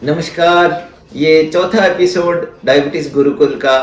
नमस्कार। ये चौथा एपिसोड डायबिटीज गुरुकुल का।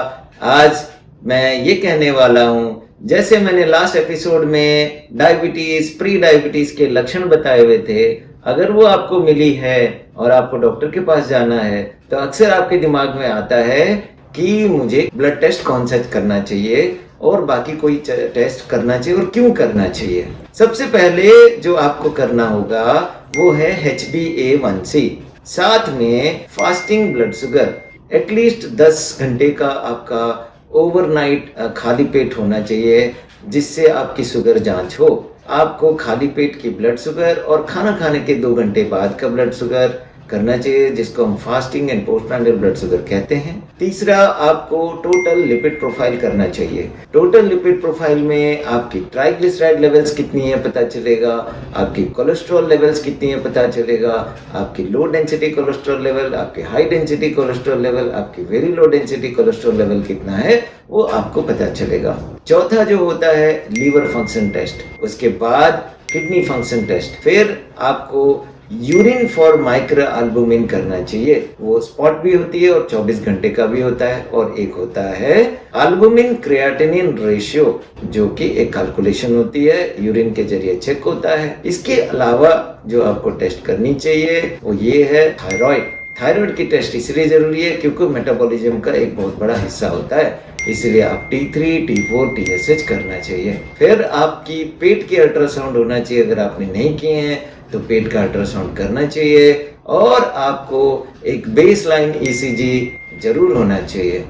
आज मैं ये कहने वाला हूँ, जैसे मैंने लास्ट एपिसोड में डायबिटीज प्री डायबिटीज के लक्षण बताए हुए थे, अगर वो आपको मिली है और आपको डॉक्टर के पास जाना है तो अक्सर आपके दिमाग में आता है कि मुझे ब्लड टेस्ट कौन सा करना चाहिए और बाकी कोई टेस्ट करना चाहिए और क्यों करना चाहिए। सबसे पहले जो आपको करना होगा वो है HbA1c, साथ में फास्टिंग ब्लड शुगर। एटलीस्ट 10 घंटे का आपका ओवरनाइट खाली पेट होना चाहिए, जिससे आपकी शुगर जांच हो। आपको खाली पेट की ब्लड शुगर और खाना खाने के 2 घंटे बाद का ब्लड शुगर करना चाहिए, जिसको हम फास्टिंग एंड पोस्टनाटल ब्लड शुगर कहते हैं। तीसरा, आपको टोटल लिपिड प्रोफाइल करना चाहिए। टोटल लिपिड प्रोफाइल में आपकी ट्राइग्लिसराइड लेवल्स कितनी है पता चलेगा, आपकी कोलेस्ट्रॉल लेवल्स कितनी है पता चलेगा, आपकी लो डेंसिटी कोलेस्ट्रॉल लेवल, आपकी हाई डेंसिटी कोलेस्ट्रॉल लेवल, आपकी very low density cholesterol level कितना है वो आपको पता चलेगा। चौथा जो होता है लीवर फंक्शन टेस्ट, उसके बाद किडनी फंक्शन टेस्ट, फिर आपको यूरिन फॉर माइक्रो एल्बुमिन करना चाहिए। वो स्पॉट भी होती है और 24 घंटे का भी होता है। और एक होता है एल्बुमिन क्रिएटिनिन रेशियो, जो कि एक कैलकुलेशन होती है, यूरिन के जरिए चेक होता है। इसके अलावा जो आपको टेस्ट करनी चाहिए वो ये है थायराइड। थायराइड की टेस्ट इसलिए जरूरी है क्योंकि मेटाबॉलिज्म का एक बहुत बड़ा हिस्सा होता है, इसलिए आप T3, T4, TSH करना चाहिए। फिर आपकी पेट की अल्ट्रासाउंड होना चाहिए, अगर आपने नहीं किए हैं तो पेट का अल्ट्रासाउंड करना चाहिए। और आपको एक बेसलाइन ECG जरूर होना चाहिए।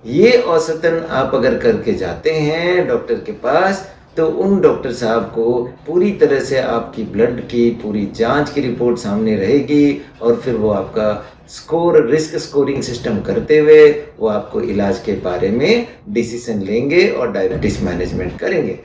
ये औसतन आप अगर करके जाते हैं डॉक्टर के पास तो उन डॉक्टर साहब को पूरी तरह से आपकी ब्लड की पूरी जांच की रिपोर्ट सामने रहेगी और फिर वो आपका रिस्क स्कोरिंग सिस्टम करते हुए वो आपको इलाज के बारे में डिसीजन लेंगे और डायबिटीज मैनेजमेंट करेंगे।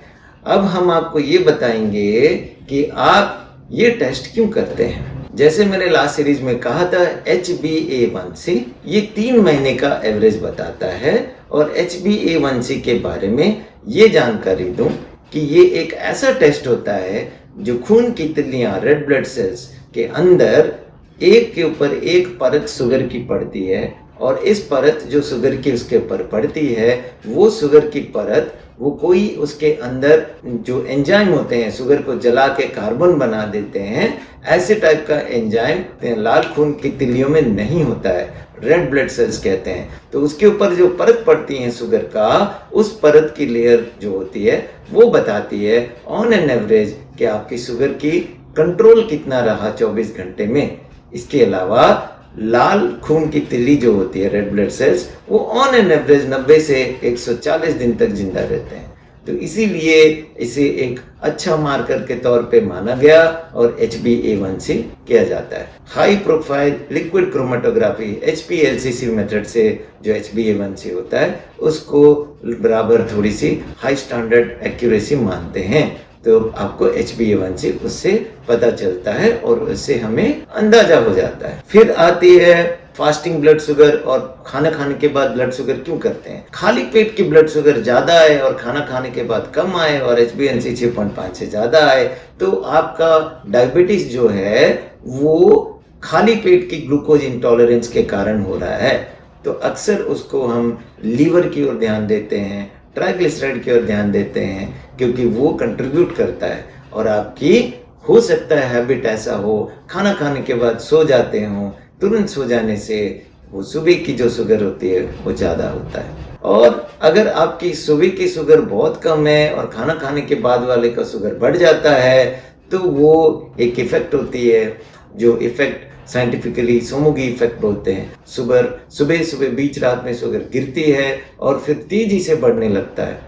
अब हम आपको ये बताएंगे कि आप ये टेस्ट क्यों करते हैं। जैसे मैंने लास्ट सीरीज में कहा था, HbA1c ये 3 महीने का एवरेज बताता है। और HbA1c के बारे में ये जानकारी दूं कि ये एक ऐसा टेस्ट होता है जो खून की तिल्लियां, रेड ब्लड सेल्स के अंदर एक के ऊपर एक परत शुगर की पड़ती है, और इस परत जो शुगर की उसके ऊपर पड़ती है, वो शुगर की परत वो कोई उसके अंदर जो एंजाइम होते हैं, शुगर को जला के कार्बन बना देते हैं, ऐसे टाइप का एंजाइम लाल खून की तिल्लियों में नहीं होता है, रेड ब्लड सेल्स कहते हैं। तो उसके ऊपर जो परत पड़ती है शुगर का, उस परत की लेयर जो होती है वो बताती है ऑन एन एवरेज कि आपकी शुगर की कंट्रोल कितना रहा 24 घंटे में। इसके अलावा लाल खून की तिल्ली जो होती है, रेड ब्लड सेल्स, वो ऑन एन एवरेज 90 से 140 दिन तक जिंदा रहते हैं। तो इसीलिए इसे एक अच्छा मार्कर के तौर पे माना गया और HbA1c किया जाता है। High profile liquid chromatography HPLC method से जो HbA1c होता है उसको बराबर थोड़ी सी हाई स्टैंडर्ड एक्यूरेसी मानते हैं। तो आपको HbA1c उससे पता चलता है और उससे हमें अंदाजा हो जाता है। फिर आती है फास्टिंग ब्लड शुगर और खाना खाने के बाद ब्लड शुगर क्यों करते हैं। खाली पेट की ब्लड शुगर ज्यादा आए और खाना खाने के बाद कम आए और HbA1c 6.5 से ज्यादा आए तो आपका डायबिटीज जो है वो खाली पेट की ग्लूकोज इंटॉलरेंस के कारण हो रहा है। तो अक्सर उसको हम लीवर की ओर ध्यान देते हैं, ट्राइग्लिसराइड की ओर ध्यान देते हैं, क्योंकि वो कंट्रीब्यूट करता है। और आपकी हो सकता है हैबिट ऐसा हो, खाना खाने के बाद सो जाते हो, तुरंत सो जाने से वो सुबह की जो शुगर होती है वो ज़्यादा होता है। और अगर आपकी सुबह की शुगर बहुत कम है और खाना खाने के बाद वाले का शुगर बढ़ जाता है तो वो एक इफेक्ट होती है, जो इफेक्ट साइंटिफिकली सोमोगी इफेक्ट बोलते हैं। सुबह बीच रात में शुगर गिरती है और फिर तेजी से बढ़ने लगता है।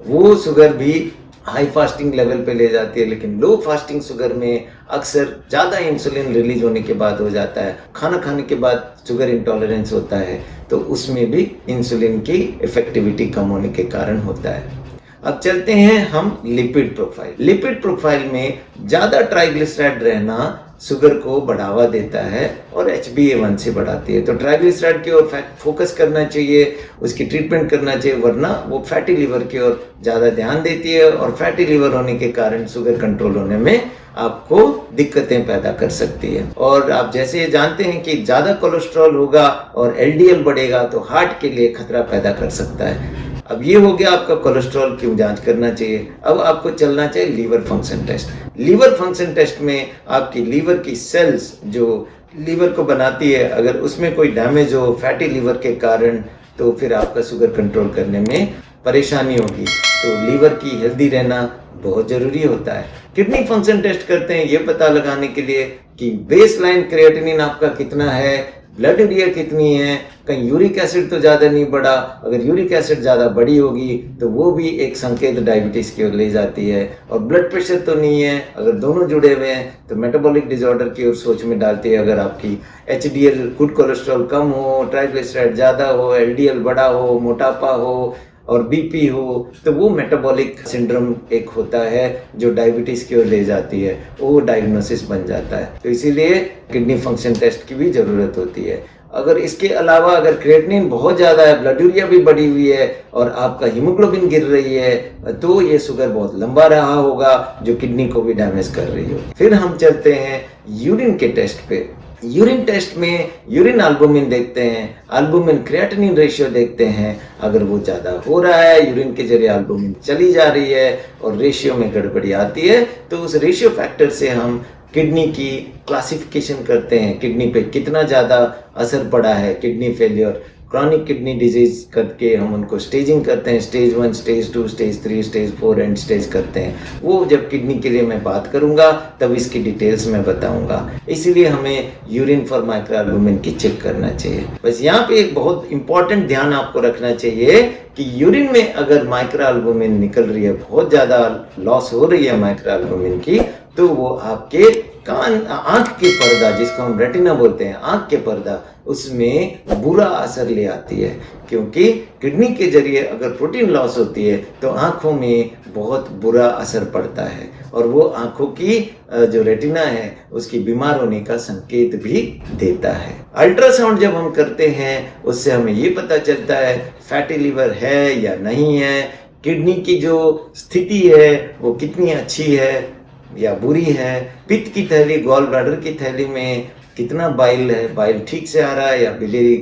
वो शुगर भी हाई फास्टिंग लेवल पे ले जाती है, लेकिन लो फास्टिंग शुगर में अक्सर ज़्यादा इंसुलिन रिलीज होने के बाद हो जाता है। खाना खाने के बाद शुगर इंटॉलरेंस होता है तो उसमें भी इंसुलिन की इफेक्टिविटी कम होने के कारण होता है। अब चलते हैं हम लिपिड प्रोफाइल। लिपिड प्रोफाइल में ज़्यादा ट्राइग्लिसराइड रहना शुगर को बढ़ावा देता है और HbA1c बढ़ाती है। तो ट्राइग्लिसराइड की ओर फोकस करना चाहिए, उसकी ट्रीटमेंट करना चाहिए, वरना वो फैटी लिवर की ओर ज़्यादा ध्यान देती है और फैटी लिवर होने के कारण शुगर कंट्रोल होने में आपको दिक्कतें पैदा कर सकती है। और आप जैसे जानते हैं कि ज़्यादा कोलेस्ट्रॉल होगा और LDL बढ़ेगा तो हार्ट के लिए खतरा पैदा कर सकता है। अब ये हो गया आपका कोलेस्ट्रॉल क्यों जांच करना चाहिए। अब आपको चलना चाहिए liver function test. Liver function test में आपकी लीवर की सेल्स जो लीवर को बनाती है, अगर उसमें कोई डैमेज हो फैटी लिवर के कारण, तो फिर आपका शुगर कंट्रोल करने में परेशानी होगी। तो लीवर की हेल्दी रहना बहुत ज़रूरी होता है। किडनी फंक्शन टेस्ट करते हैं ये पता लगाने के लिए कि बेसलाइन क्रिएटिनिन आपका कितना है, ब्लड यूरिया कितनी है, कहीं यूरिक एसिड तो ज़्यादा नहीं बढ़ा। अगर यूरिक एसिड ज़्यादा बढ़ी होगी तो वो भी एक संकेत डायबिटीज़ की ओर ले जाती है। और ब्लड प्रेशर तो नहीं है, अगर दोनों जुड़े हुए हैं तो मेटाबॉलिक डिसऑर्डर की ओर सोच में डालती है। अगर आपकी HDL गुड कोलेस्ट्रॉल कम हो, ट्राइग्लिसराइड ज़्यादा हो, LDL बड़ा हो, मोटापा हो और BP हो, तो वो मेटाबॉलिक सिंड्रोम एक होता है जो डायबिटीज़ की ओर ले जाती है, वो डायग्नोसिस बन जाता है। तो इसीलिए किडनी फंक्शन टेस्ट की भी ज़रूरत होती है। अगर इसके अलावा अगर क्रिएटिनिन बहुत ज़्यादा है, ब्लड यूरिया भी बढ़ी हुई है और आपका हीमोग्लोबिन गिर रही है, तो ये शुगर बहुत लंबा रहा होगा जो किडनी को भी डैमेज कर रही होगी। फिर हम चलते हैं यूरिन के टेस्ट पे। यूरिन टेस्ट में यूरिन एल्बुमिन देखते हैं, एल्बुमिन क्रिएटिनिन रेशियो देखते हैं। अगर वो ज़्यादा हो रहा है, यूरिन के जरिए एल्बुमिन चली जा रही है और रेशियो में गड़बड़ी आती है, तो उस रेशियो फैक्टर से हम किडनी की क्लासिफिकेशन करते हैं, किडनी पे कितना ज़्यादा असर पड़ा है, kidney failure, chronic kidney disease करके हम उनको स्टेजिंग करते हैं, stage 1, stage 2, stage 3, stage 4 and stage करते हैं। वो जब किडनी के लिए मैं बात करूंगा तब इसकी डिटेल्स में बताऊंगा। इसीलिए हमें यूरिन फॉर माइक्रोएल्बुमिन की चेक करना चाहिए। बस यहाँ पे एक बहुत इंपॉर्टेंट ध्यान आपको रखना चाहिए कि यूरिन में अगर माइक्रोएल्बुमिन निकल रही है, बहुत ज़्यादा लॉस हो रही है माइक्रोएल्बुमिन की, तो वो आपके आंख के पर्दा, जिसको हम रेटिना बोलते हैं, आंख के पर्दा, उसमें बुरा असर ले आती है। क्योंकि किडनी के जरिए अगर प्रोटीन लॉस होती है तो आंखों में बहुत बुरा असर पड़ता है और वो आंखों की जो रेटिना है उसकी बीमार होने का संकेत भी देता है। अल्ट्रासाउंड जब हम करते हैं उससे हमें ये पता चलता है फैटी लिवर है या नहीं है, किडनी की जो स्थिति है वो कितनी अच्छी है या बुरी है, पित्त की थैली, गॉल ब्लैडर की थैली में कितना बाइल है, बाइल ठीक से आ रहा है या बिलियरी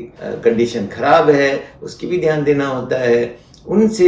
कंडीशन खराब है, उसकी भी ध्यान देना होता है। उनसे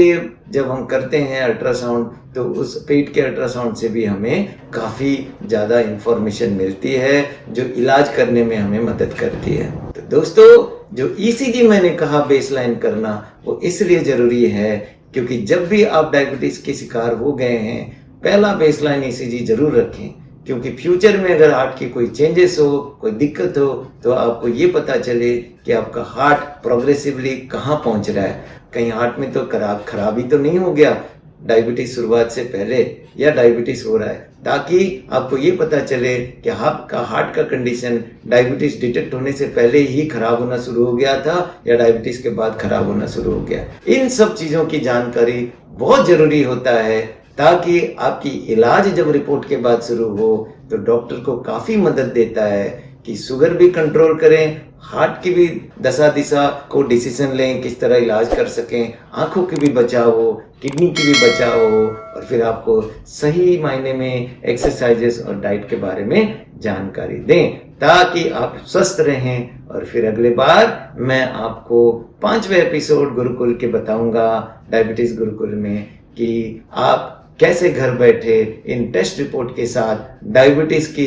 जब हम करते हैं अल्ट्रासाउंड तो उस पेट के अल्ट्रासाउंड से भी हमें काफ़ी ज़्यादा इंफॉर्मेशन मिलती है जो इलाज करने में हमें मदद करती है। तो दोस्तों, जो ECG मैंने कहा बेसलाइन करना, वो इसलिए ज़रूरी है क्योंकि जब भी आप डायबिटीज़ के शिकार हो गए हैं, पहला बेसलाइन ECG जरूर रखें, क्योंकि फ्यूचर में अगर हार्ट की कोई चेंजेस हो, कोई दिक्कत हो, तो आपको ये पता चले कि आपका हार्ट प्रोग्रेसिवली कहाँ पहुँच रहा है। कहीं हार्ट में तो खराबी तो नहीं हो गया डायबिटीज शुरुआत से पहले, या डायबिटीज हो रहा है, ताकि आपको ये पता चले कि आपका हार्ट का कंडीशन डायबिटीज डिटेक्ट होने से पहले ही खराब होना शुरू हो गया था या डायबिटीज के बाद खराब होना शुरू हो गया। इन सब चीज़ों की जानकारी बहुत ज़रूरी होता है ताकि आपकी इलाज जब रिपोर्ट के बाद शुरू हो तो डॉक्टर को काफ़ी मदद देता है कि शुगर भी कंट्रोल करें, हार्ट की भी दशा दिशा को डिसीजन लें, किस तरह इलाज कर सकें, आंखों की भी बचाव हो, किडनी की भी बचाव हो, और फिर आपको सही मायने में एक्सरसाइजेस और डाइट के बारे में जानकारी दें ताकि आप स्वस्थ रहें। और फिर अगले बार मैं आपको 5वें एपिसोड गुरुकुल के बताऊंगा, डायबिटीज गुरुकुल में, कि आप कैसे घर बैठे इन टेस्ट रिपोर्ट के साथ डायबिटीज की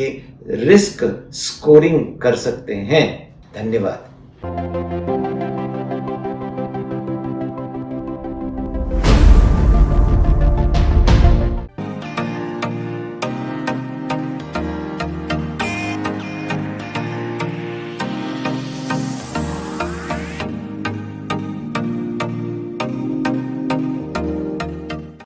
रिस्क स्कोरिंग कर सकते हैं। धन्यवाद।